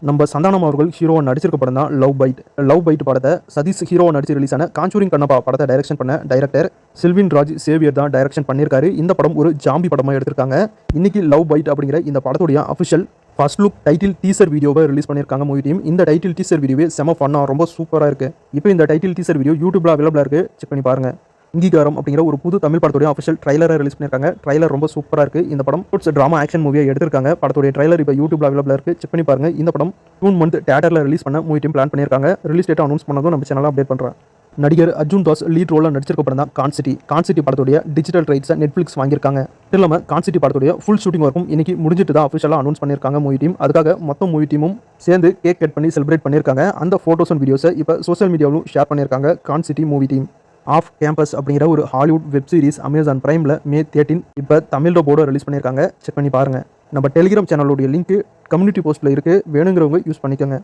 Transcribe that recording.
நம்ம சந்தானம் அவர்கள் ஹீரோவை நடிச்சிருக்க படம் தான் லவ் பைட். லவ் பைட் படத்தை சதீஷ் ஹீரோவை நடிச்சு ரிலீஸ் ஆன காஞ்சூரிங் கண்ணப்பா படத்தை டைரக்ஷன் பண்ண டைரக்டர் செல்வின் ராஜ் சேவியர் தான் டைரக்ஷன் பண்ணியிருக்காரு. இந்த படம் ஒரு ஜாம்பி படமாக எடுத்திருக்காங்க. இன்னைக்கு லவ் பைட் அப்படிங்கிற இந்த படத்துடைய official first look title teaser வீடியோவை ரிலீஸ் பண்ணியிருக்காங்க மூவி டீம். இந்த டைட்டில் டீசர் வீடியோவே செம ஃபன்னா, ரொம்ப சூப்பராக இருக்குது. இப்போ இந்த டைட்டில் டீசர் வீடியோ யூடியூப்ல அவைலபிளாக இருக்குது, செக் பண்ணி பாருங்க. அங்கீகாரம் அப்படிங்கிற ஒரு புது தமிழ் படத்துடைய அஃபிஷியல் ட்ரைலரை ரிலீஸ் பண்ணியிருக்காங்க. ட்ரைலர் ரொம்ப சூப்பராக இருக்குது. இந்த படம் ட்ராமா ஆக்ஷன் மூவியாக எடுத்திருக்காங்க. படத்துடைய ட்ரைலர் இப்போ யூடியூப்ல அவைலபிளாக இருக்குது, செக் பண்ணி பாருங்க. இந்த படம் 2 மந்த் தியேட்டரில் ரிலீஸ் பண்ண மூவி டீம் பிளான் பண்ணியிருக்காங்க. ரிலீஸ் டேட் அனௌன்ஸ் பண்ணதும் நம்ம சேனலில் அப்டேட் பண்ணுறேன். நடிகர் அர்ஜுன் தாஸ் லீட் ரோலில் நடிச்சிருக்க படம் தான் கான்சிட்டி. கான்சிட்டி படத்துடைய டிஜிட்டல் ரைட்ஸை நெட்ஃப்ளிக்ஸ் வாங்கியிருக்காங்க. இது இல்லாமல் கான்சிட்டி படத்துடைய ஃபுல் ஷூட்டிங் ஒர்க்கும் இன்னைக்கு முடிஞ்சிட்டு தான் அஃபிஷியலாக அனௌன்ஸ் பண்ணியிருக்காங்க மூவி டீம். அதுக்காக மொத்த மூவி டீமும் சேர்ந்து கேக் கட் பண்ணி செலிப்ரேட் பண்ணியிருக்காங்க. அந்த ஃபோட்டோஸ் அண்ட் வீடியோஸை இப்போ சோஷியல் மீடியாவிலும் ஷேர் பண்ணியிருக்காங்க கான்சிட்டி மூவி டீம். ஆஃப் கேம்பஸ் அப்படிங்கிற ஒரு ஹாலிவுட் வெப் சீரிஸ் அமேசான் பிரைமில் May 13 இப்போ தமிழ் டப்போட ரிலீஸ் பண்ணியிருக்காங்க, செக் பண்ணி பாருங்கள். நம்ம டெலிகிராம் சேனலோடைய லிங்க் கம்யூனிட்டி போஸ்ட்டில் இருக்குது, வேணுங்கிறவங்க யூஸ் பண்ணிக்கோங்க.